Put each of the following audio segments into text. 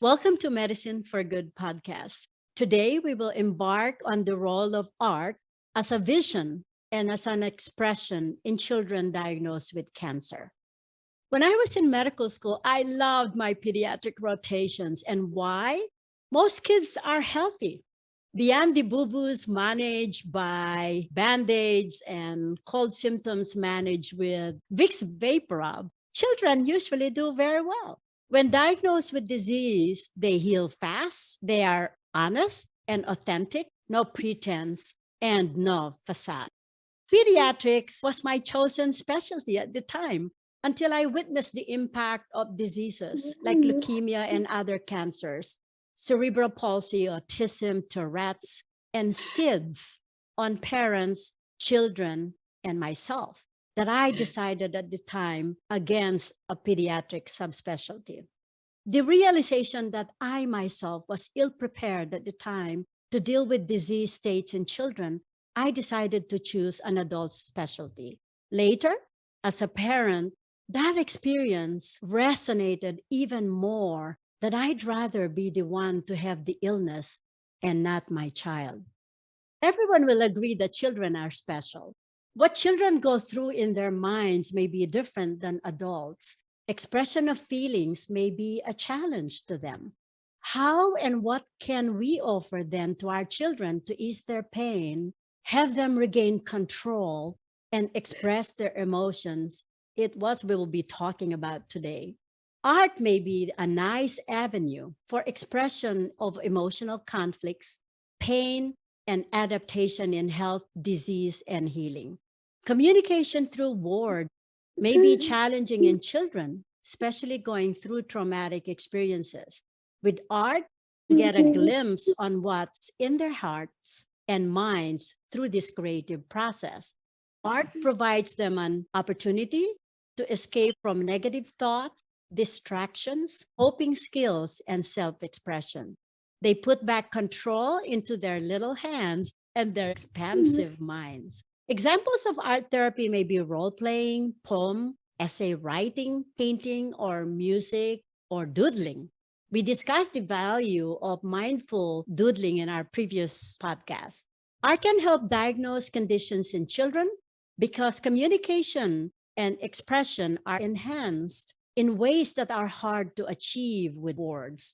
Welcome to Medicine for Good podcast. Today, we will embark on the role of art as a vision and as an expression in children diagnosed with cancer. When I was in medical school, I loved my pediatric rotations. And why? Most kids are healthy. Beyond the boo-boos managed by Band-Aids and cold symptoms managed with Vicks Vaporub, children usually do very well. When diagnosed with disease, they heal fast, they are honest and authentic, no pretense, and no facade. Pediatrics was my chosen specialty at the time until I witnessed the impact of diseases like leukemia and other cancers, cerebral palsy, autism, Tourette's, and SIDS on parents, children, and myself that I decided at the time against a pediatric subspecialty. The realization that I myself was ill prepared at the time to deal with disease states in children, I decided to choose an adult specialty. Later, as a parent, that experience resonated even more that I'd rather be the one to have the illness and not my child. Everyone will agree that children are special. What children go through in their minds may be different than adults. Expression of feelings may be a challenge to them. How and what can we offer then to our children to ease their pain, have them regain control, and express their emotions? It was we will be talking about today. Art may be a nice avenue for expression of emotional conflicts, pain, and adaptation in health, disease, and healing. Communication through words may be challenging in children, especially going through traumatic experiences. With art, you get a glimpse on what's in their hearts and minds through this creative process. Art provides them an opportunity to escape from negative thoughts, distractions, coping skills, and self expression. They put back control into their little hands and their expansive minds. Examples of art therapy may be role playing, poem, essay writing, painting, or music, or doodling. We discussed the value of mindful doodling in our previous podcast. Art can help diagnose conditions in children because communication and expression are enhanced in ways that are hard to achieve with words.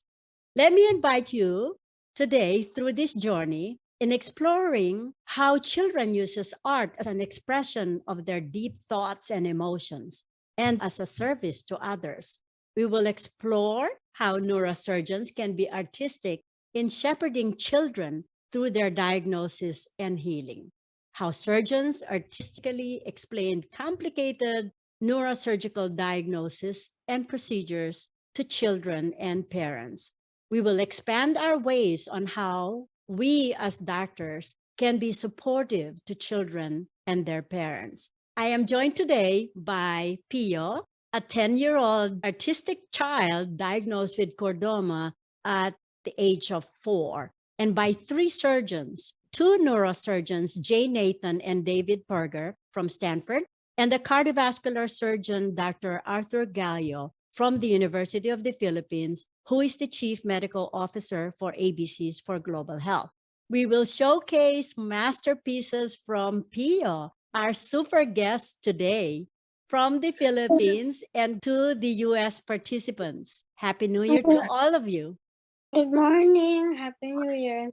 Let me invite you today through this journey in exploring how children uses art as an expression of their deep thoughts and emotions and as a service to others. We will explore how neurosurgeons can be artistic in shepherding children through their diagnosis and healing, how surgeons artistically explain complicated neurosurgical diagnosis and procedures to children and parents. We will expand our ways on how we as doctors can be supportive to children and their parents. I am joined today by Pio, a 10-year-old artistic child diagnosed with chordoma at the age of 4, and by 3 surgeons, 2 neurosurgeons, Jay Nathan and David Purger from Stanford, and the cardiovascular surgeon, Dr. Arthur Gallo from the University of the Philippines, who is the Chief Medical Officer for ABCs for Global Health. We will showcase masterpieces from Pio, our super guest today from the Philippines, and to the US participants. Happy New Year to all of you. Good morning. Happy New Year.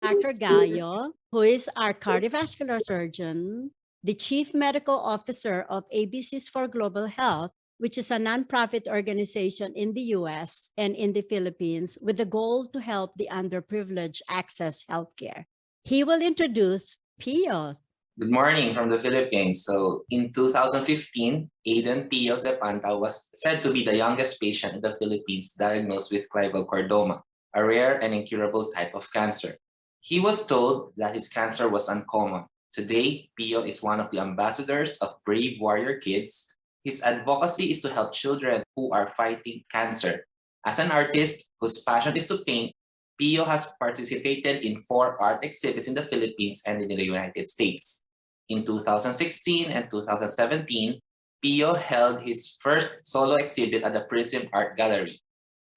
Dr. Gallo, who is our cardiovascular surgeon, the Chief Medical Officer of ABCs for Global Health, which is a nonprofit organization in the US and in the Philippines with the goal to help the underprivileged access healthcare. He will introduce Pio. Good morning from the Philippines. So in 2015, Aiden Pio Zepanta was said to be the youngest patient in the Philippines diagnosed with Clival Chordoma, a rare and incurable type of cancer. He was told that his cancer was uncommon. Today, Pio is one of the ambassadors of Brave Warrior Kids. His advocacy is to help children who are fighting cancer. As an artist whose passion is to paint, Pio has participated in 4 art exhibits in the Philippines and in the United States. In 2016 and 2017, Pio held his first solo exhibit at the Prism Art Gallery.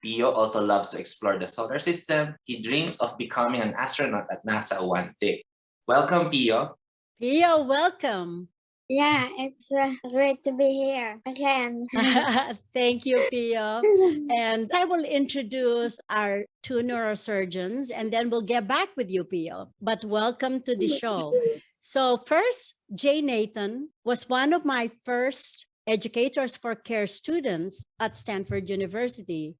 Pio also loves to explore the solar system. He dreams of becoming an astronaut at NASA one day. Welcome, Pio. Pio, welcome. Yeah, it's great to be here again. Thank you, Pio. And I will introduce our two neurosurgeons and then we'll get back with you, Pio. But welcome to the show. So first, Jay Nathan was one of my first educators for care students at Stanford University.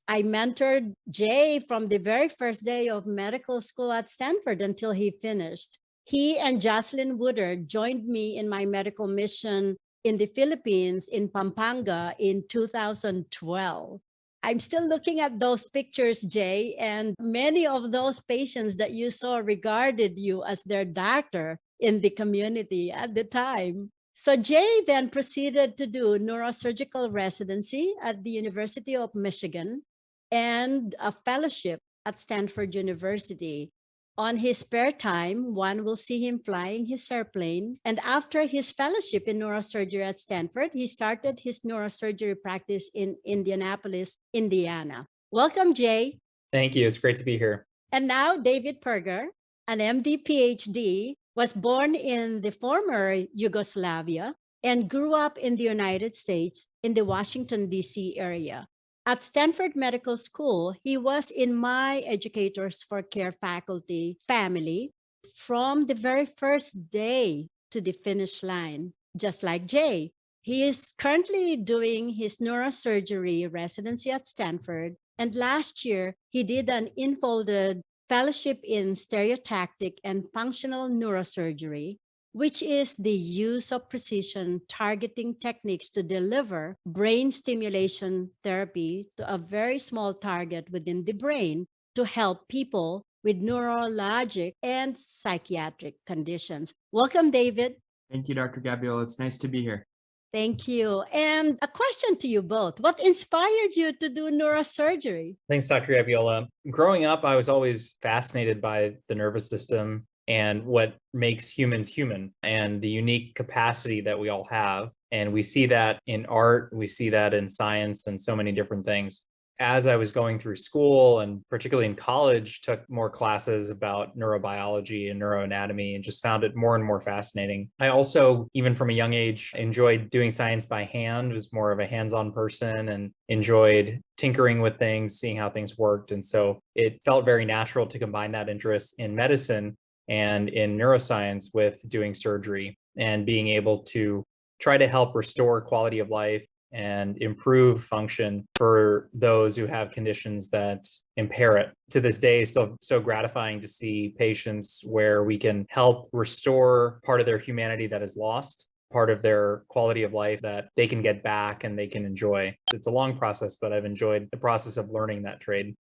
I mentored Jay from the very first day of medical school at Stanford until he finished. He and Jocelyn Woodard joined me in my medical mission in the Philippines in Pampanga in 2012. I'm still looking at those pictures, Jay, and many of those patients that you saw regarded you as their doctor in the community at the time. So Jay then proceeded to do neurosurgical residency at the University of Michigan and a fellowship at Stanford University. On his spare time, one will see him flying his airplane. And after his fellowship in neurosurgery at Stanford, he started his neurosurgery practice in Indianapolis, Indiana. Welcome, Jay. Thank you. It's great to be here. And now David Purger, an MD PhD, was born in the former Yugoslavia and grew up in the United States in the Washington, D.C. area. At Stanford Medical School, he was in my Educators for Care faculty family from the very first day to the finish line, just like Jay. He is currently doing his neurosurgery residency at Stanford, and last year he did an enfolded fellowship in stereotactic and functional neurosurgery, which is the use of precision targeting techniques to deliver brain stimulation therapy to a very small target within the brain to help people with neurologic and psychiatric conditions. Welcome, David. Thank you, Dr. Gabriel. It's nice to be here. Thank you. And a question to you both. What inspired you to do neurosurgery? Thanks, Dr. Abiola. Growing up, I was always fascinated by the nervous system and what makes humans human and the unique capacity that we all have. And we see that in art, we see that in science and so many different things. As I was going through school and particularly in college, took more classes about neurobiology and neuroanatomy and just found it more and more fascinating. I also, even from a young age, enjoyed doing science by hand, was more of a hands-on person and enjoyed tinkering with things, seeing how things worked. And so it felt very natural to combine that interest in medicine and in neuroscience with doing surgery and being able to try to help restore quality of life and improve function for those who have conditions that impair it. To this day, it's still so gratifying to see patients where we can help restore part of their humanity that is lost, part of their quality of life that they can get back and they can enjoy. It's a long process, but I've enjoyed the process of learning that trade.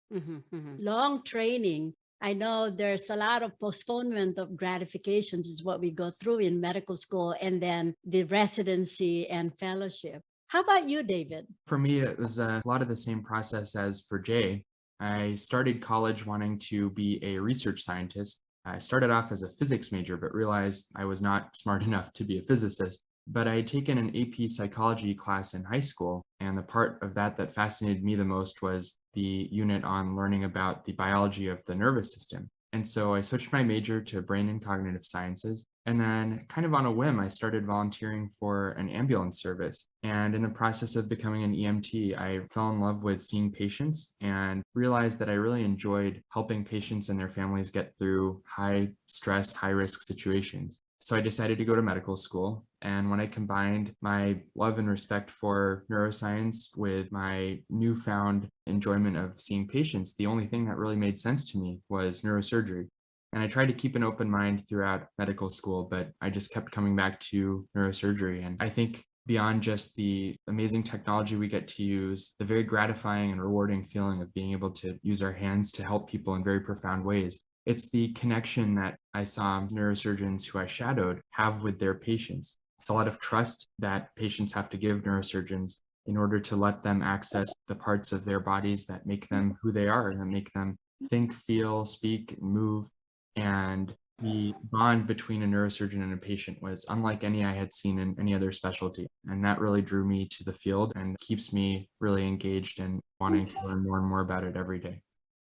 Long training. I know there's a lot of postponement of gratifications is what we go through in medical school, and then the residency and fellowship. How about you, David? For me, it was a lot of the same process as for Jay. I started college wanting to be a research scientist. I started off as a physics major, but realized I was not smart enough to be a physicist. But I had taken an AP psychology class in high school, and the part of that fascinated me the most was the unit on learning about the biology of the nervous system. And so I switched my major to brain and cognitive sciences. And then kind of on a whim, I started volunteering for an ambulance service. And in the process of becoming an EMT, I fell in love with seeing patients and realized that I really enjoyed helping patients and their families get through high stress, high risk situations. So I decided to go to medical school. And when I combined my love and respect for neuroscience with my newfound enjoyment of seeing patients, the only thing that really made sense to me was neurosurgery. And I tried to keep an open mind throughout medical school, but I just kept coming back to neurosurgery. And I think beyond just the amazing technology we get to use, the very gratifying and rewarding feeling of being able to use our hands to help people in very profound ways, it's the connection that I saw neurosurgeons who I shadowed have with their patients. It's a lot of trust that patients have to give neurosurgeons in order to let them access the parts of their bodies that make them who they are, that make them think, feel, speak, move. And The bond between a neurosurgeon and a patient was unlike any I had seen in any other specialty. And that really drew me to the field and keeps me really engaged and wanting to learn more and more about it every day.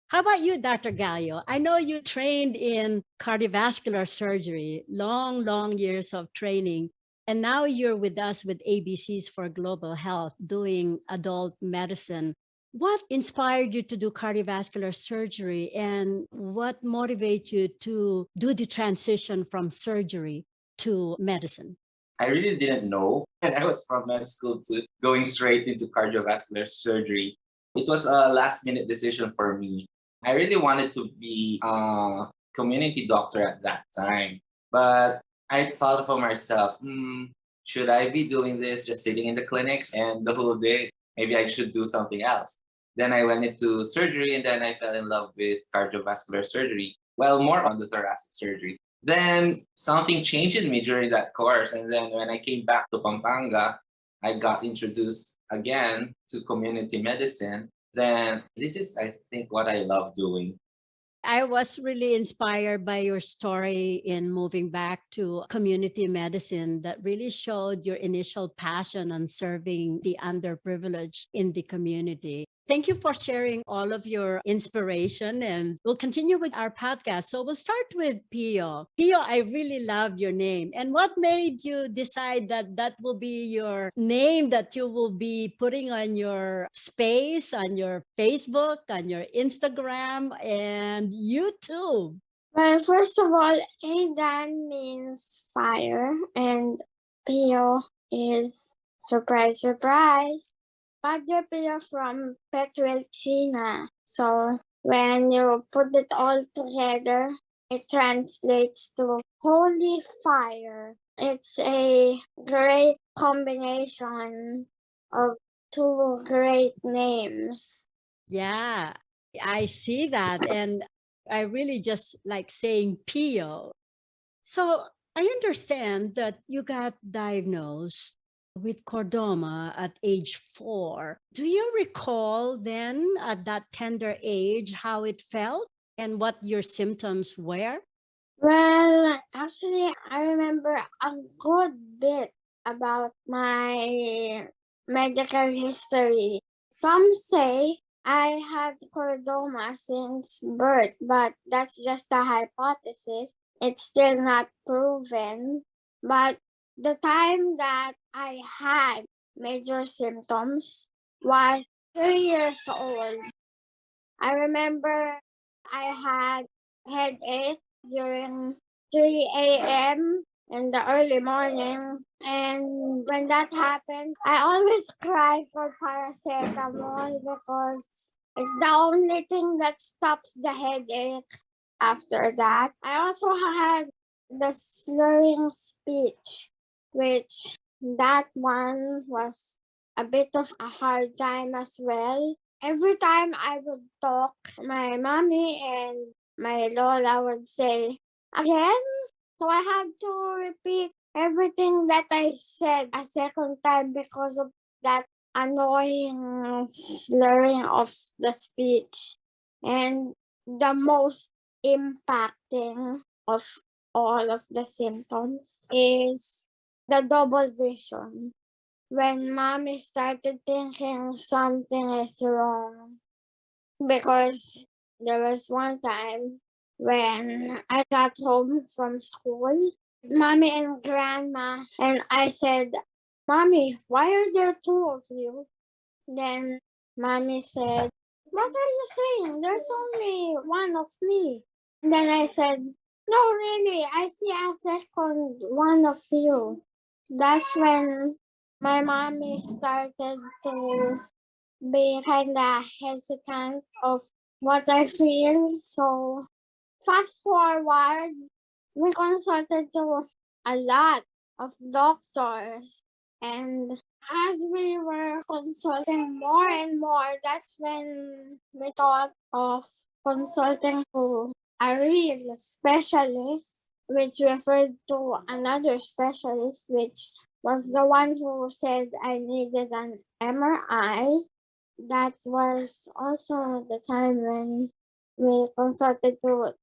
How about you, Dr. Gallo? I know you trained in cardiovascular surgery, long, long years of training. And now you're with us with ABCs for Global Health doing adult medicine. What inspired you to do cardiovascular surgery and what motivated you to do the transition from surgery to medicine? I really didn't know. And I was from med school to going straight into cardiovascular surgery. It was a last minute decision for me. I really wanted to be a community doctor at that time. But I thought for myself, should I be doing this just sitting in the clinics and the whole day? Maybe I should do something else. Then I went into surgery and then I fell in love with cardiovascular surgery. Well, more on the thoracic surgery. Then something changed in me during that course. And then when I came back to Pampanga, I got introduced again to community medicine. Then this is, I think, what I love doing. I was really inspired by your story in moving back to community medicine that really showed your initial passion on serving the underprivileged in the community. Thank you for sharing all of your inspiration, and we'll continue with our podcast. So we'll start with Pio. Pio, I really love your name. And what made you decide that that will be your name that you will be putting on your space, on your Facebook, on your Instagram, and YouTube? Well, first of all, Aidan means fire, and Pio is surprise, surprise. Padre Pio from Petrelcina. So when you put it all together, it translates to holy fire. It's a great combination of two great names. Yeah, I see that. And I really just like saying Pio. So I understand that you got diagnosed with chordoma at age 4. Do you recall then at that tender age how it felt and what your symptoms were? Well, actually, I remember a good bit about my medical history. Some say I had chordoma since birth, but that's just a hypothesis. It's still not proven. But the time that I had major symptoms was 3 years old. I remember I had headache during 3 a.m. in the early morning. And when that happened, I always cry for paracetamol because it's the only thing that stops the headache. After that, I also had the slurring speech, which that one was a bit of a hard time as well. Every time I would talk, my mommy and my lola would say, again? So I had to repeat everything that I said a second time because of that annoying slurring of the speech. And the most impacting of all of the symptoms is the double vision. When mommy started thinking something is wrong, because there was one time when I got home from school, mommy and grandma, and I said, Mommy, why are there 2 of you? Then mommy said, what are you saying? There's only one of me. Then I said, no, really, I see a second one of you. That's when my mommy started to be kind of hesitant of what I feel. So fast forward, we consulted to a lot of doctors. And as we were consulting more and more, that's when we thought of consulting to a real specialist, which referred to another specialist, which was the one who said I needed an MRI. That was also the time when we consulted to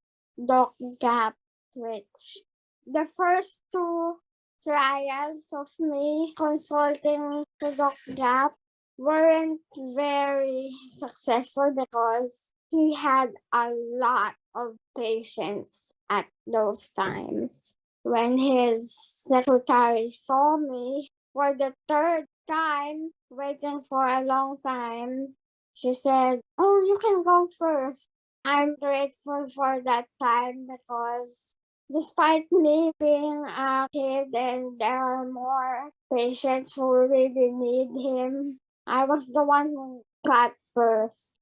Doc Gap, switch. The first two trials of me consulting to Doc Gap weren't very successful because he had a lot of patients at those times. When his secretary saw me for the third time, waiting for a long time, she said, "Oh, you can go first." I'm grateful for that time because despite me being a kid and there are more patients who really need him, I was the one who got first.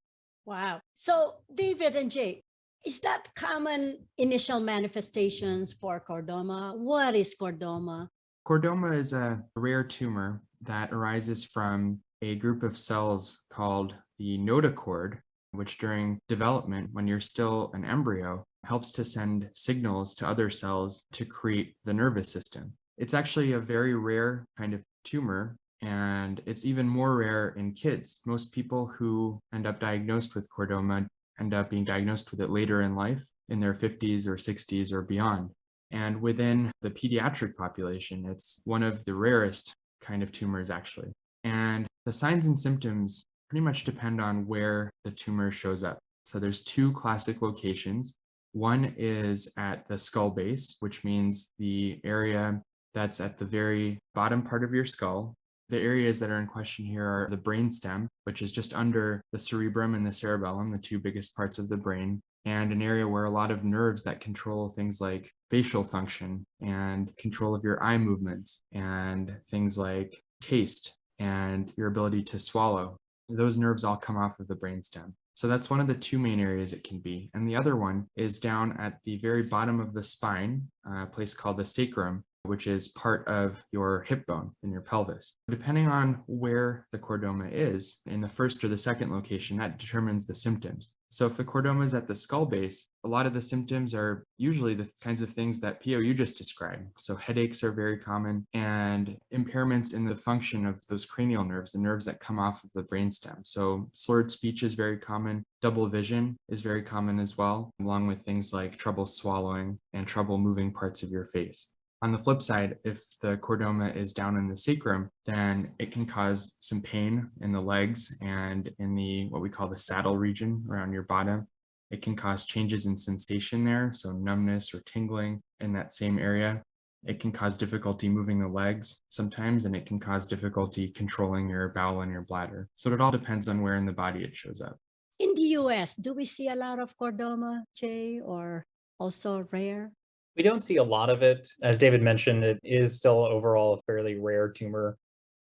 Wow. So, David and Jay, is that common initial manifestations for chordoma? What is chordoma? Chordoma is a rare tumor that arises from a group of cells called the notochord, which during development, when you're still an embryo, helps to send signals to other cells to create the nervous system. It's actually a very rare kind of tumor, and it's even more rare in kids. Most people who end up diagnosed with chordoma end up being diagnosed with it later in life, in their 50s or 60s or beyond. And within the pediatric population, it's one of the rarest kind of tumors, actually. And the signs and symptoms pretty much depend on where the tumor shows up. So there's two classic locations. One is at the skull base, which means the area that's at the very bottom part of your skull. The areas that are in question here are the brainstem, which is just under the cerebrum and the cerebellum, the two biggest parts of the brain, and an area where a lot of nerves that control things like facial function and control of your eye movements and things like taste and your ability to swallow. Those nerves all come off of the brainstem. So that's one of the two main areas it can be. And the other one is down at the very bottom of the spine, a place called the sacrum, which is part of your hip bone in your pelvis. Depending on where the chordoma is, in the first or the second location, that determines the symptoms. So if the chordoma is at the skull base, a lot of the symptoms are usually the kinds of things that Pio, you just described. So headaches are very common, and impairments in the function of those cranial nerves, the nerves that come off of the brainstem. So slurred speech is very common. Double vision is very common as well, along with things like trouble swallowing and trouble moving parts of your face. On the flip side, if the chordoma is down in the sacrum, then it can cause some pain in the legs and in the what we call the saddle region around your bottom. It can cause changes in sensation there, so numbness or tingling in that same area. It can cause difficulty moving the legs sometimes, and it can cause difficulty controlling your bowel and your bladder. So it all depends on where in the body it shows up. In the US, do we see a lot of chordoma, Jay, or also rare? We don't see a lot of it. As David mentioned, it is still overall a fairly rare tumor.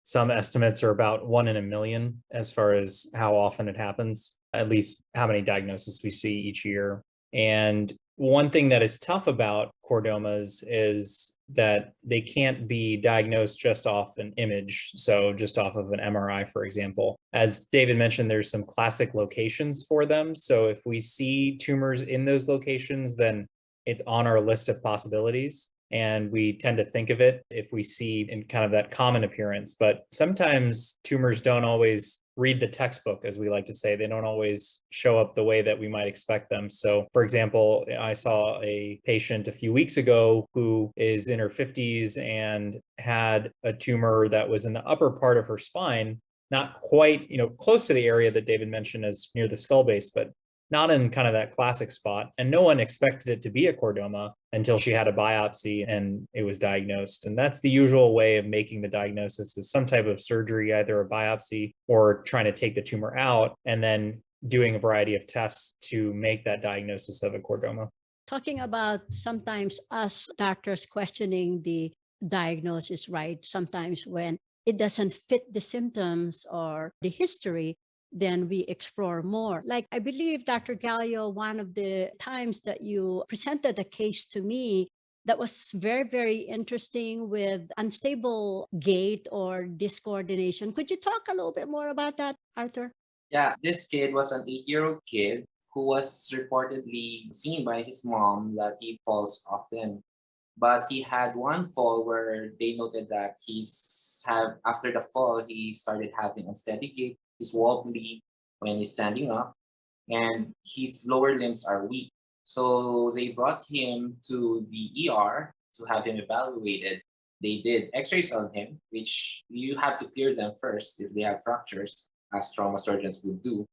Some estimates are about 1 in a million as far as how often it happens, at least how many diagnoses we see each year. And one thing that is tough about chordomas is that they can't be diagnosed just off an image, so just off of an MRI, for example. As David mentioned, there's some classic locations for them. So if we see tumors in those locations, then it's on our list of possibilities. And we tend to think of it if we see in kind of that common appearance. But sometimes tumors don't always read the textbook, as we like to say. They don't always show up the way that we might expect them. So, for example, I saw a patient a few weeks ago who is in her 50s and had a tumor that was in the upper part of her spine, not quite, close to the area that David mentioned as near the skull base, but not in kind of that classic spot. And no one expected it to be a chordoma until she had a biopsy and it was diagnosed. And that's the usual way of making the diagnosis, is some type of surgery, either a biopsy or trying to take the tumor out, and then doing a variety of tests to make that diagnosis of a chordoma. Talking about sometimes us doctors questioning the diagnosis, right? Sometimes when it doesn't fit the symptoms or the history, then we explore more. Like, I believe, Dr. Gallo, one of the times that you presented a case to me that was very, very interesting with unstable gait or discoordination. Could you talk a little bit more about that, Arthur? Yeah, this kid was an 8-year-old kid who was reportedly seen by his mom that he falls often. But he had one fall where they noted that after the fall, he started having unsteady gait. He's wobbly when he's standing up, and his lower limbs are weak. So they brought him to the ER to have him evaluated. They did x-rays on him, which you have to clear them first if they have fractures, as trauma surgeons would do.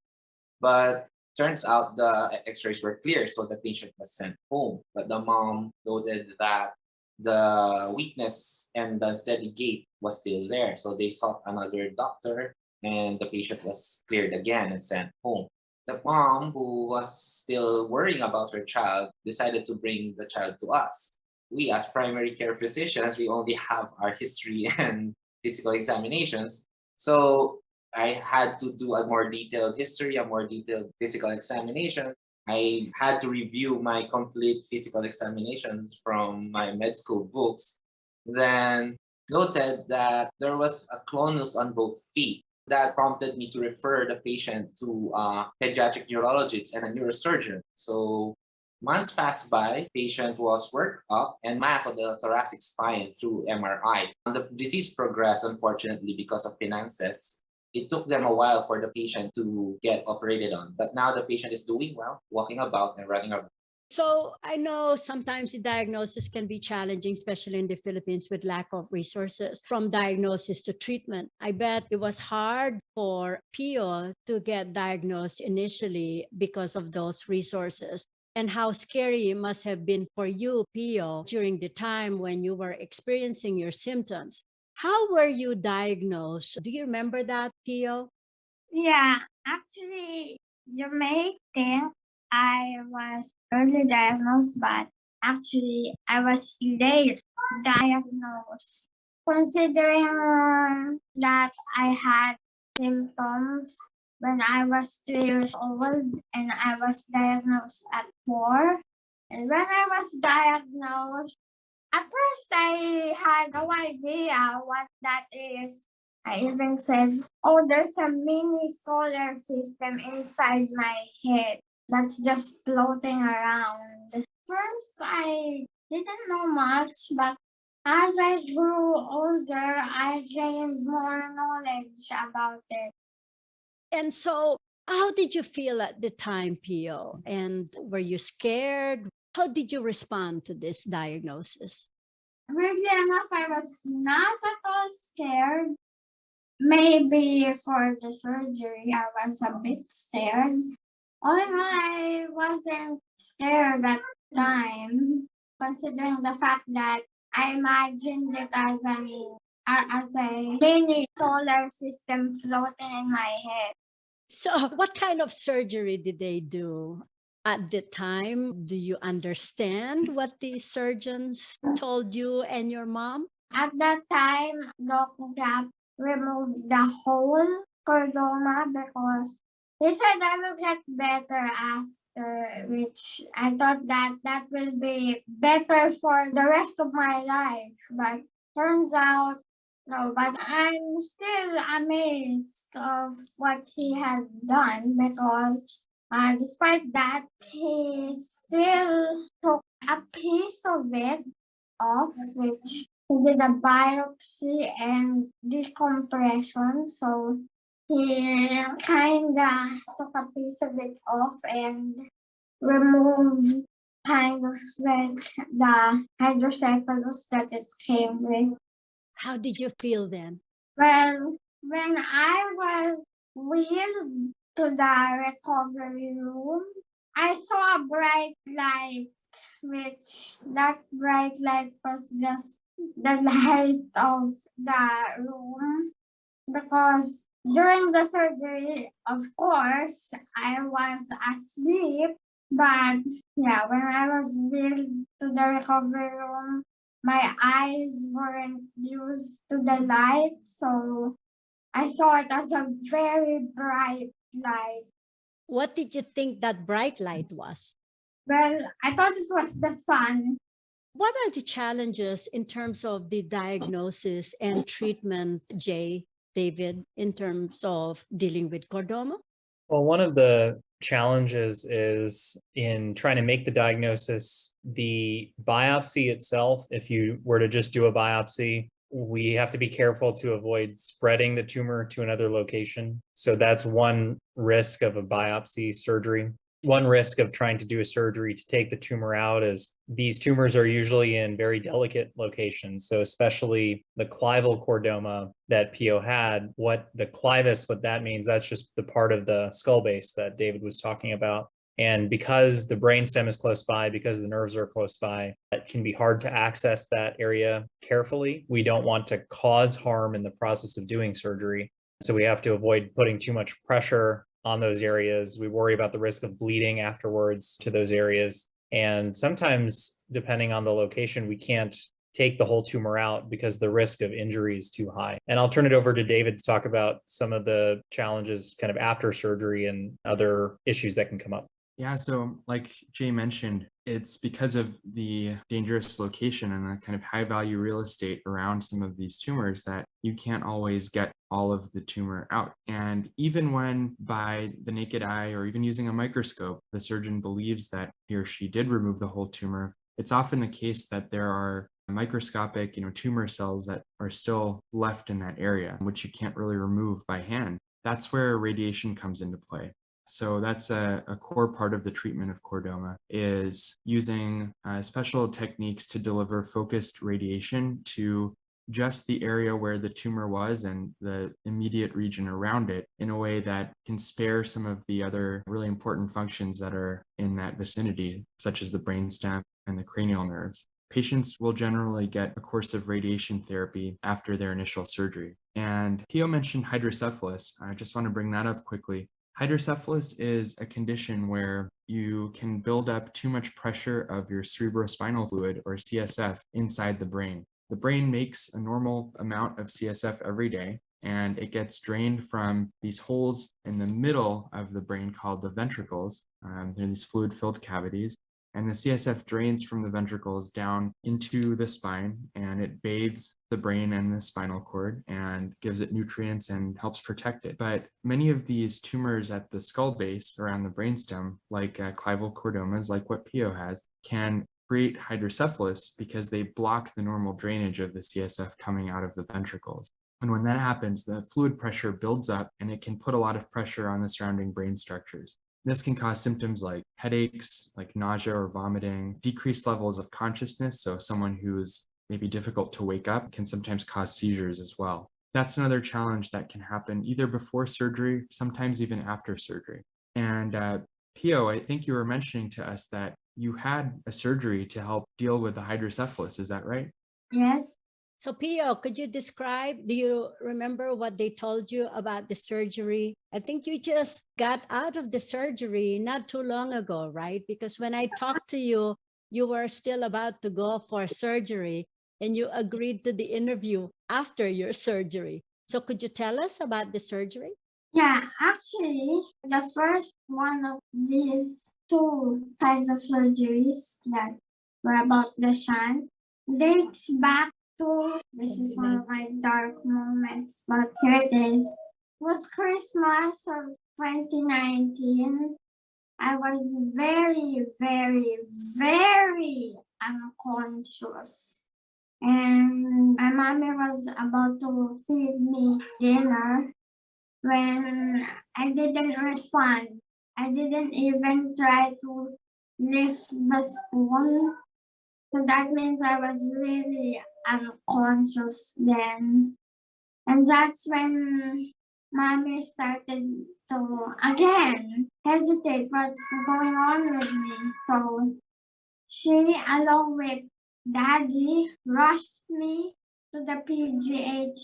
But turns out the x-rays were clear, so the patient was sent home. But the mom noted that the weakness and the steady gait was still there. So they sought another doctor and the patient was cleared again and sent home. The mom, who was still worrying about her child, decided to bring the child to us. We, as primary care physicians, we only have our history and physical examinations. So I had to do a more detailed history, a more detailed physical examination. I had to review my complete physical examinations from my med school books. Then noted that there was a clonus on both feet. That prompted me to refer the patient to a pediatric neurologist and a neurosurgeon. So months passed by, patient was worked up and mass of the thoracic spine through MRI. And the disease progressed, unfortunately, because of finances. It took them a while for the patient to get operated on, but now the patient is doing well, walking about and running around. So I know sometimes the diagnosis can be challenging, especially in the Philippines with lack of resources from diagnosis to treatment. I bet it was hard for Pio to get diagnosed initially because of those resources. And how scary it must have been for you, Pio, during the time when you were experiencing your symptoms. How were you diagnosed? Do you remember that, Pio? Yeah, actually, you may think I was early diagnosed, but actually, I was late diagnosed. Considering that I had symptoms when I was 3 years old and I was diagnosed at 4. And when I was diagnosed, at first I had no idea what that is. I even said, oh, there's a mini solar system inside my head that's just floating around. First, I didn't know much, but as I grew older, I gained more knowledge about it. And so, how did you feel at the time, Pio? And were you scared? How did you respond to this diagnosis? Weirdly enough, I was not at all scared. Maybe for the surgery, I was a bit scared. All in all, I wasn't scared at the time, considering the fact that I imagined it as a mini solar system floating in my head. So, what kind of surgery did they do at the time? Do you understand what the surgeons told you and your mom? At that time, Dr. Gap removed the whole chordoma because he said I will get better after, which I thought that will be better for the rest of my life. But turns out, no, but I'm still amazed of what he has done because despite that, he still took a piece of it off, which he did a biopsy and decompression. So he kinda took a piece of it off and removed kind of like the hydrocephalus that it came with. How did you feel then? Well, when I was wheeled to the recovery room, I saw a bright light, which that bright light was just the light of the room because during the surgery, of course, I was asleep. But yeah, when I was wheeled to the recovery room, my eyes weren't used to the light, so I saw it as a very bright light. What did you think that bright light was? Well, I thought it was the sun. What are the challenges in terms of the diagnosis and treatment, David, in terms of dealing with chordoma? Well, one of the challenges is in trying to make the diagnosis. The biopsy itself, if you were to just do a biopsy, we have to be careful to avoid spreading the tumor to another location. So that's one risk of a biopsy surgery. One risk of trying to do a surgery to take the tumor out is these tumors are usually in very delicate locations. So especially the clival chordoma that Pio had, what that means, that's just the part of the skull base that David was talking about. And because the brainstem is close by, because the nerves are close by, it can be hard to access that area carefully. We don't want to cause harm in the process of doing surgery. So we have to avoid putting too much pressure on those areas. We worry about the risk of bleeding afterwards to those areas. And sometimes, depending on the location, we can't take the whole tumor out because the risk of injury is too high. And I'll turn it over to David to talk about some of the challenges kind of after surgery and other issues that can come up. Yeah, so like Jay mentioned, it's because of the dangerous location and the kind of high value real estate around some of these tumors that you can't always get all of the tumor out. And even when by the naked eye or even using a microscope, the surgeon believes that he or she did remove the whole tumor, it's often the case that there are microscopic, tumor cells that are still left in that area, which you can't really remove by hand. That's where radiation comes into play. So that's a core part of the treatment of chordoma, is using special techniques to deliver focused radiation to just the area where the tumor was and the immediate region around it in a way that can spare some of the other really important functions that are in that vicinity, such as the brainstem and the cranial nerves. Patients will generally get a course of radiation therapy after their initial surgery. And Pio mentioned hydrocephalus. I just want to bring that up quickly. Hydrocephalus is a condition where you can build up too much pressure of your cerebrospinal fluid, or CSF, inside the brain. The brain makes a normal amount of CSF every day, and it gets drained from these holes in the middle of the brain called the ventricles. They're these fluid-filled cavities. And the CSF drains from the ventricles down into the spine, and it bathes the brain and the spinal cord and gives it nutrients and helps protect it. But many of these tumors at the skull base around the brainstem, like clival chordomas, like what Pio has, can create hydrocephalus because they block the normal drainage of the CSF coming out of the ventricles. And when that happens, the fluid pressure builds up and it can put a lot of pressure on the surrounding brain structures. This can cause symptoms like headaches, like nausea or vomiting, decreased levels of consciousness. So someone who's maybe difficult to wake up can sometimes cause seizures as well. That's another challenge that can happen either before surgery, sometimes even after surgery. And Pio, I think you were mentioning to us that you had a surgery to help deal with the hydrocephalus. Is that right? Yes. So Pio, could you describe, do you remember what they told you about the surgery? I think you just got out of the surgery not too long ago, right? Because when I talked to you, you were still about to go for surgery and you agreed to the interview after your surgery. So could you tell us about the surgery? Yeah, actually, the first one of these two kinds of surgeries that were about the shunt dates back to, this is one of my dark moments, but here it is. It was Christmas of 2019. I was very, very, very unconscious. And my mommy was about to feed me dinner when I didn't respond. I didn't even try to lift the spoon. So that means I was really unconscious then. And that's when mommy started to again hesitate what's going on with me. So she, along with daddy, rushed me to the PGH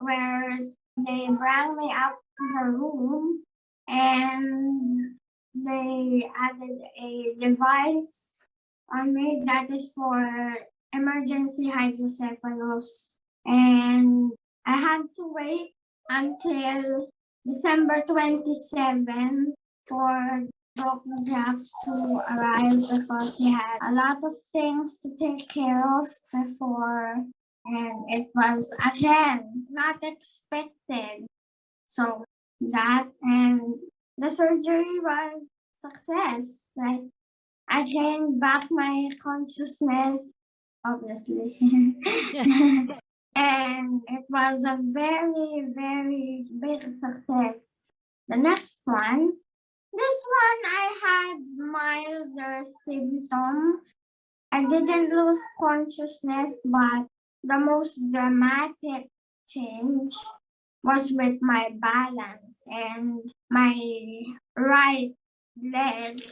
where they brought me up to the room and they added a device on me that is for emergency hydrocephalus. And I had to wait until December 27 for Dr. Jack to arrive because he had a lot of things to take care of before. And it was, again, not expected. So that and the surgery was success. Like, I gained back my consciousness, obviously. And it was a very, very big success. The next one This one I had milder symptoms. I didn't lose consciousness, but the most dramatic change was with my balance and my right leg,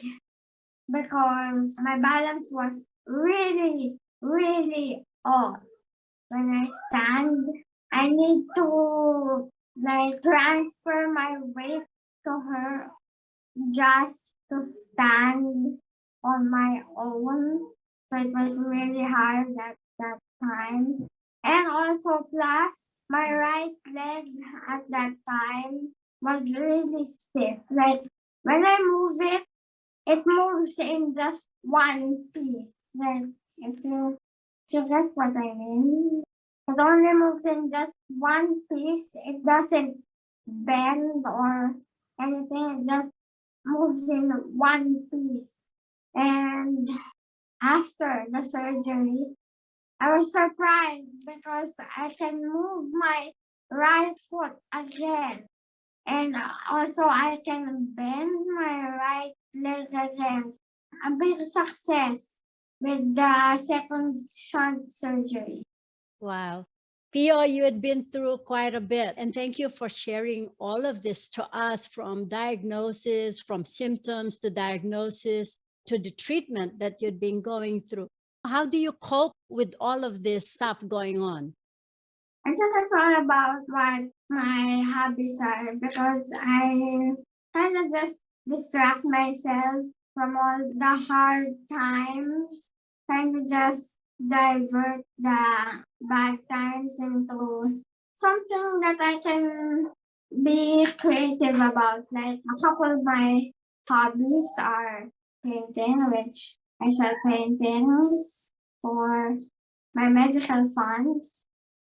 because my balance was really, really off. When I stand, I need to transfer my weight to her just to stand on my own. So it was really hard at that time. And also plus my right leg at that time was really stiff. Like when I move it, it moves in just one piece. Like if you get what I mean. It only moves in just one piece. It doesn't bend or anything. It just moves in one piece. And after the surgery, I was surprised because I can move my right foot again. And also I can bend my right leg again. A big success with the second shunt surgery. Wow. Pio, you had been through quite a bit, and thank you for sharing all of this to us, from diagnosis, from symptoms to diagnosis to the treatment that you'd been going through. How do you cope with all of this stuff going on? I think it's all about what my hobbies are, because I kind of just distract myself from all the hard times, kind of just divert the bad times into something that I can be creative about. Like a couple of my hobbies are painting, which I sell paintings for my medical funds.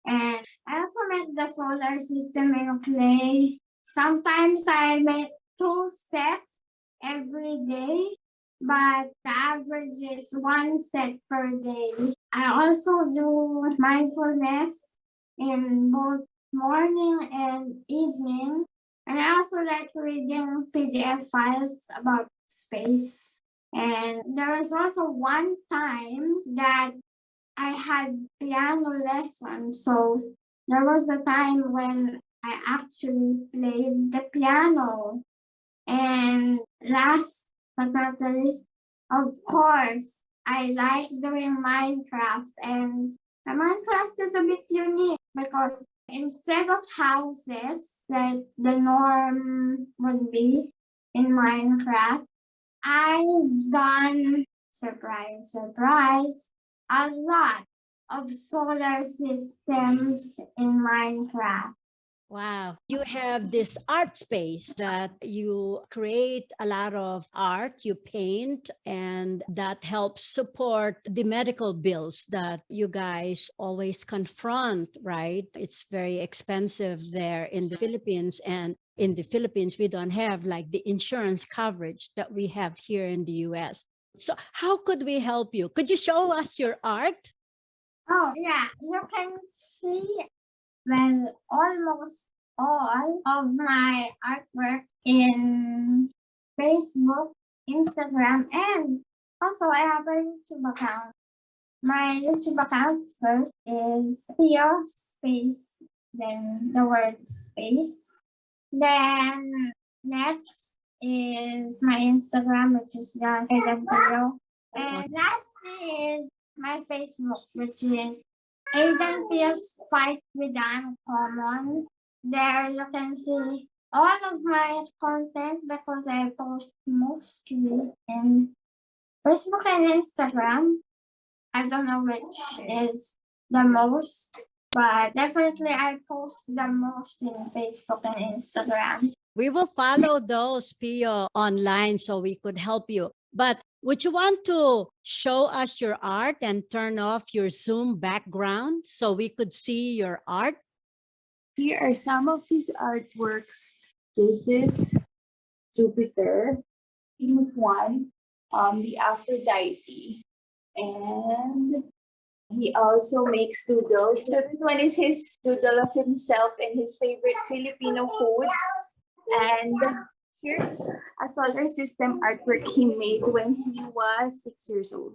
And I also make the solar system in clay. Sometimes I make 2 sets every day, but the average is 1 set per day. I also do mindfulness in both morning and evening. And I also like reading PDF files about space. And there was also one time that I had piano lessons, so there was a time when I actually played the piano. And last but not the least, of course, I like doing Minecraft. And the Minecraft is a bit unique because instead of houses like the norm would be in Minecraft, I've done, surprise, surprise, a lot of solar systems in Minecraft. Wow. You have this art space that you create a lot of art, you paint, and that helps support the medical bills that you guys always confront, right? It's very expensive there in the Philippines. And in the Philippines, we don't have like the insurance coverage that we have here in the US. So, how could we help you? Could you show us your art? Oh, yeah, you can see, well, almost all of my artwork in Facebook, Instagram, and also I have a YouTube account. My YouTube account first is Pure Space, then the word space. Then next is my Instagram, which is just Pio. And lastly is my Facebook, which is Aiden Pierce Fight with the Uncommon. There you can see all of my content because I post mostly in Facebook and Instagram. I don't know which is the most, but definitely I post the most in Facebook and Instagram. We will follow those, Pio, online so we could help you. But would you want to show us your art and turn off your Zoom background so we could see your art? Here are some of his artworks. This is Jupiter, Venus 1, the Aphrodite. And he also makes doodles. So this one is his doodle of himself and his favorite Filipino foods. And Here's a solar system artwork he made when he was 6 years old.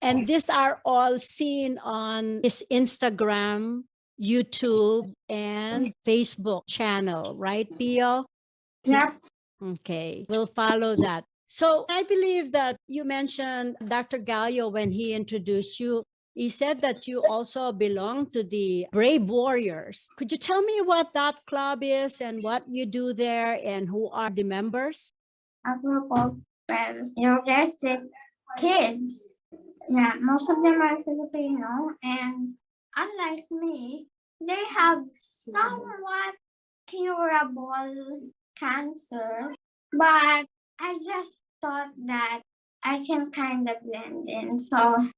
And these are all seen on his Instagram, YouTube, and Facebook channel, right, Pio? Yep. Okay, we'll follow that. So I believe that you mentioned Dr. Gallo when he introduced you. He said that you also belong to the Brave Warriors. Could you tell me what that club is and what you do there and who are the members? A group of, well, you guessed it, kids. Yeah, most of them are Filipino, and unlike me, they have somewhat curable cancer, but I just thought that I can kind of blend in. So,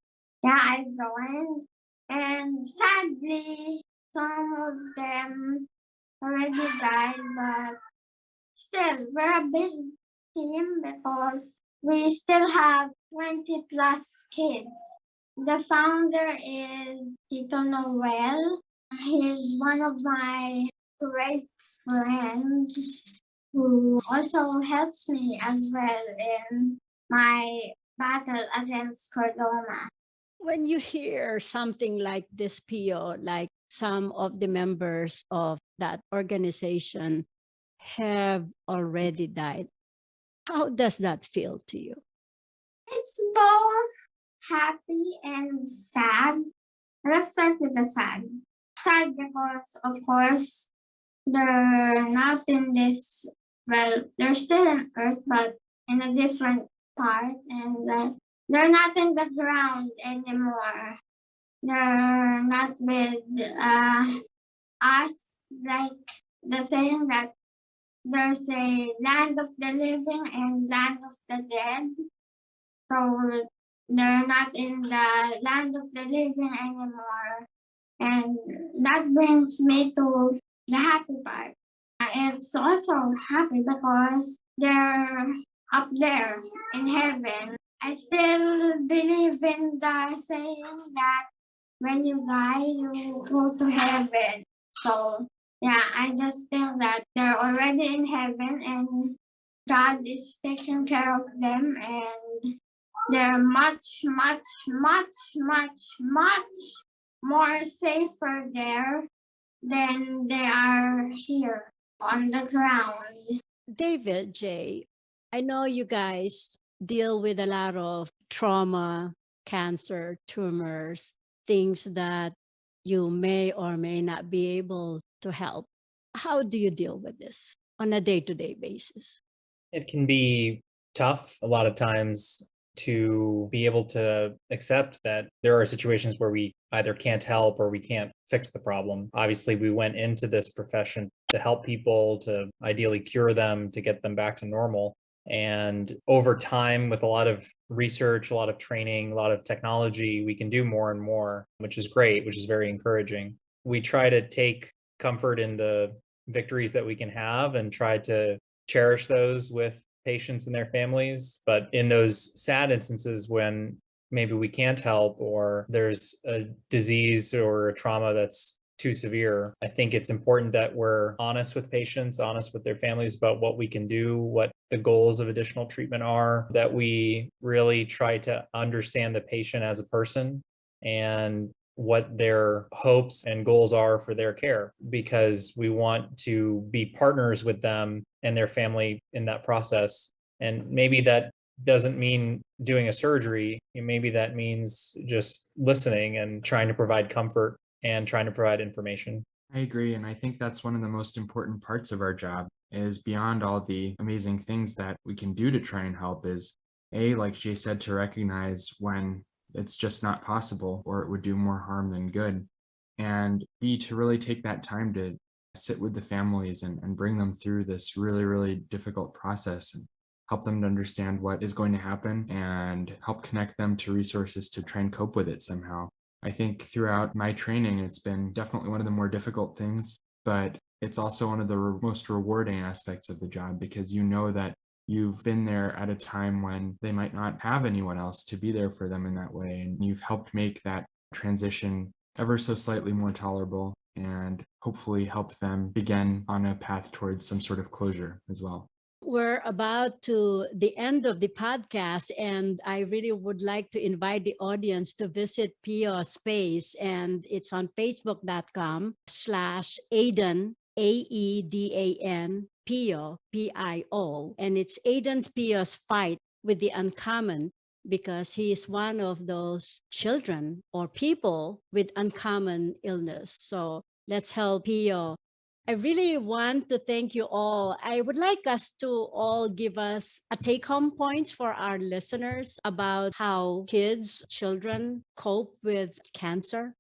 yeah, I joined, and sadly, some of them already died, but still, we're a big team because we still have 20 plus kids. The founder is Tito Noel. He's one of my great friends who also helps me as well in my battle against Cordoma. When you hear something like this, Pio, like some of the members of that organization have already died, how does that feel to you? It's both happy and sad. Let's start with the sad. Sad because, of course, they're not in this, well, they're still on Earth, but in a different part, and they're not in the ground anymore. They're not with us, like the saying that there's a land of the living and land of the dead. So they're not in the land of the living anymore. And that brings me to the happy part. It's also happy because they're up there in heaven. I still believe in the saying that when you die, you go to heaven. So, yeah, I just think that they're already in heaven and God is taking care of them, and they're much, much, much, much, much more safer there than they are here on the ground. David J., I know you guys deal with a lot of trauma, cancer, tumors, things that you may or may not be able to help. How do you deal with this on a day-to-day basis? It can be tough a lot of times to be able to accept that there are situations where we either can't help or we can't fix the problem. Obviously, we went into this profession to help people, to ideally cure them, to get them back to normal. And over time, with a lot of research, a lot of training, a lot of technology, we can do more and more, which is great, which is very encouraging. We try to take comfort in the victories that we can have and try to cherish those with patients and their families. But in those sad instances when maybe we can't help or there's a disease or a trauma that's too severe, I think it's important that we're honest with patients, honest with their families about what we can do, what the goals of additional treatment are, that we really try to understand the patient as a person and what their hopes and goals are for their care, because we want to be partners with them and their family in that process. And maybe that doesn't mean doing a surgery. Maybe that means just listening and trying to provide comfort and trying to provide information. I agree. And I think that's one of the most important parts of our job is beyond all the amazing things that we can do to try and help is A, like Jay said, to recognize when it's just not possible or it would do more harm than good. And B, to really take that time to sit with the families and bring them through this really, really difficult process and help them to understand what is going to happen and help connect them to resources to try and cope with it somehow. I think throughout my training, it's been definitely one of the more difficult things, but it's also one of the most rewarding aspects of the job because you know that you've been there at a time when they might not have anyone else to be there for them in that way. And you've helped make that transition ever so slightly more tolerable and hopefully help them begin on a path towards some sort of closure as well. We're about to the end of the podcast, and I really would like to invite the audience to visit Pio's space, and it's on facebook.com/Aiden, Aedan, Pio, Pio, and it's Aiden's Pio's fight with the uncommon, because he is one of those children or people with uncommon illness. So let's help Pio. I really want to thank you all. I would like us to all give us a take-home point for our listeners about how kids, children cope with cancer.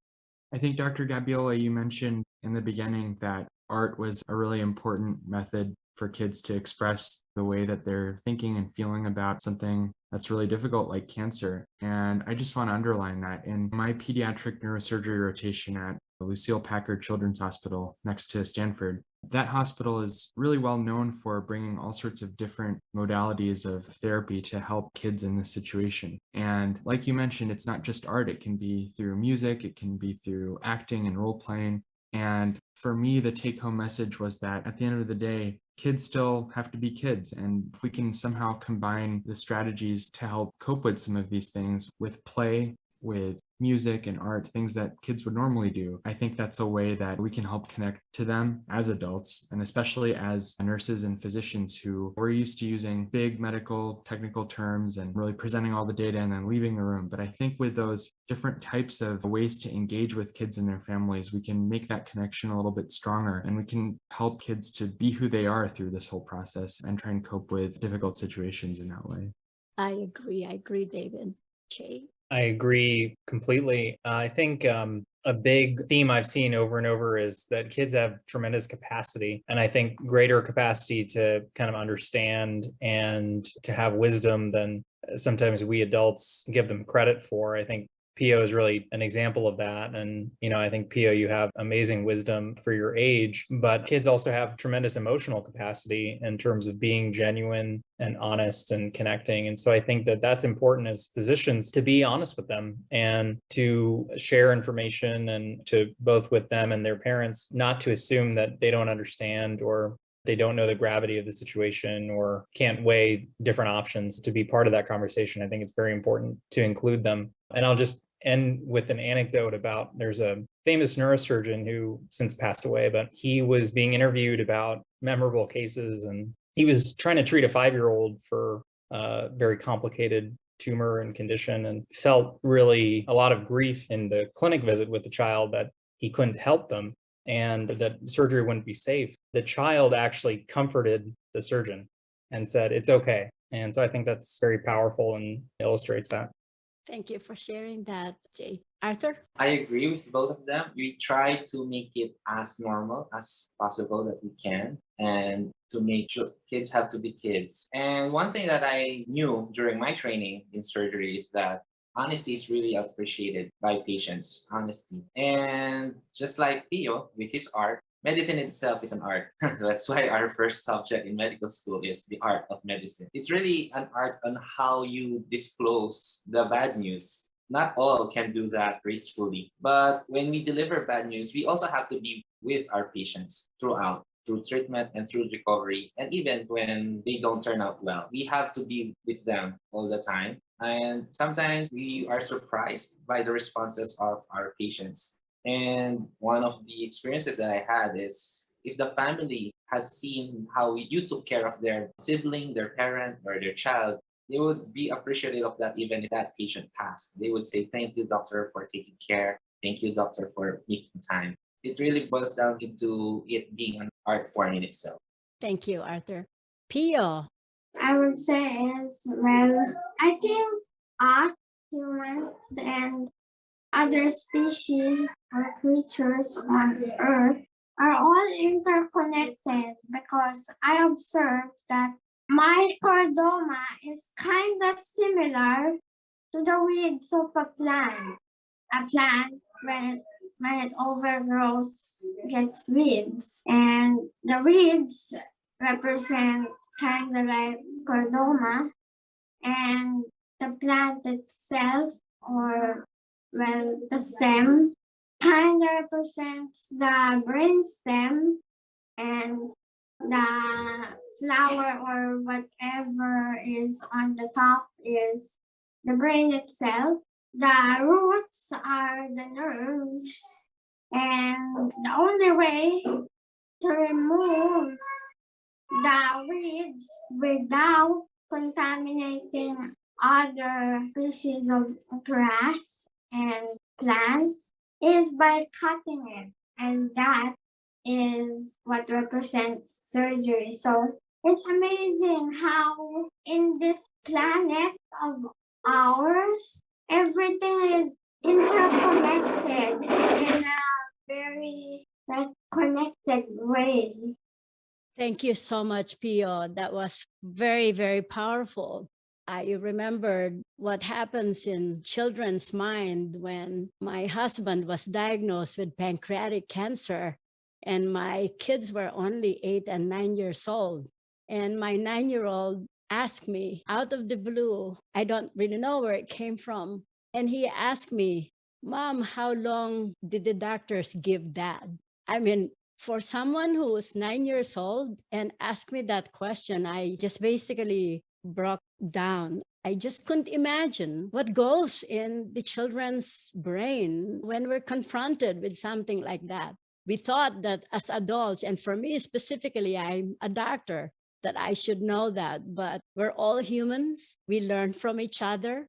I think, Dr. Gabiola, you mentioned in the beginning that art was a really important method for kids to express the way that they're thinking and feeling about something that's really difficult, like cancer. And I just want to underline that in my pediatric neurosurgery rotation at the Lucille Packard Children's Hospital next to Stanford, that hospital is really well known for bringing all sorts of different modalities of therapy to help kids in this situation. And like you mentioned, it's not just art. It can be through music, it can be through acting and role playing. And for me, the take-home message was that at the end of the day, kids still have to be kids. And if we can somehow combine the strategies to help cope with some of these things with play, with music and art, things that kids would normally do, I think that's a way that we can help connect to them as adults, and especially as nurses and physicians who were used to using big medical technical terms and really presenting all the data and then leaving the room. But I think with those different types of ways to engage with kids and their families, we can make that connection a little bit stronger, and we can help kids to be who they are through this whole process and try and cope with difficult situations in that way. I agree, David. Jay? I agree completely. I think a big theme I've seen over and over is that kids have tremendous capacity, and I think greater capacity to kind of understand and to have wisdom than sometimes we adults give them credit for. I think Pio is really an example of that. And, I think Pio, you have amazing wisdom for your age, but kids also have tremendous emotional capacity in terms of being genuine and honest and connecting. And so I think that that's important as physicians to be honest with them and to share information, and to both with them and their parents, not to assume that they don't understand or they don't know the gravity of the situation or can't weigh different options. To be part of that conversation, I think it's very important to include them. And I'll just end with an anecdote about, there's a famous neurosurgeon who since passed away, but he was being interviewed about memorable cases, and he was trying to treat a 5-year-old for a very complicated tumor and condition, and felt really a lot of grief in the clinic visit with the child that he couldn't help them and that surgery wouldn't be safe. The child actually comforted the surgeon and said, "It's okay." And so I think that's very powerful and illustrates that. Thank you for sharing that, Jay. Arthur? I agree with both of them. We try to make it as normal as possible that we can, and to make sure kids have to be kids. And one thing that I knew during my training in surgery is that honesty is really appreciated by patients, honesty. And just like Pio with his art, medicine itself is an art. That's why our first subject in medical school is the art of medicine. It's really an art on how you disclose the bad news. Not all can do that gracefully, but when we deliver bad news, we also have to be with our patients throughout, through treatment and through recovery. And even when they don't turn out well, we have to be with them all the time. And sometimes we are surprised by the responses of our patients. And one of the experiences that I had is, if the family has seen how you took care of their sibling, their parent, or their child, they would be appreciative of that even if that patient passed. They would say, "Thank you, doctor, for taking care. Thank you, doctor, for making time." It really boils down into it being an art form in itself. Thank you, Arthur. Pio? I would say is, well, I think art, humans, and other species or creatures on Earth are all interconnected, because I observed that my chordoma is kind of similar to the weeds of a plant. A plant, when it overgrows, gets weeds, and the weeds represent kind of like chordoma, and the plant itself, or well, the stem, kind of represents the brain stem, and the flower or whatever is on the top is the brain itself. The roots are the nerves. And the only way to remove the weeds without contaminating other species of grass and plant is by cutting it. And that is what represents surgery. So it's amazing how in this planet of ours, everything is interconnected in a very connected way. Thank you so much, Pio. That was very, very powerful. I remembered what happens in children's mind when my husband was diagnosed with pancreatic cancer and my kids were only 8 and 9 years old. And my 9-year-old asked me out of the blue, I don't really know where it came from. And he asked me, Mom, how long did the doctors give Dad? I mean, for someone who was 9 years old and asked me that question, I just basically broke down. I just couldn't imagine what goes in the children's brain when we're confronted with something like that. We thought that as adults, and for me specifically, I'm a doctor, that I should know that, but we're all humans. We learn from each other.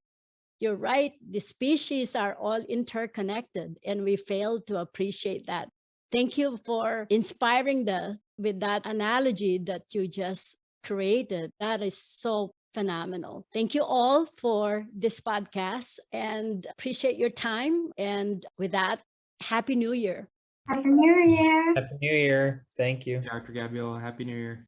You're right, the species are all interconnected, and we fail to appreciate that. Thank you for inspiring us with that analogy that you just created. That is so phenomenal. Thank you all for this podcast and appreciate your time. And with that, Happy New Year. Happy New Year. Happy New Year. Thank you. Dr. Gabriel, Happy New Year.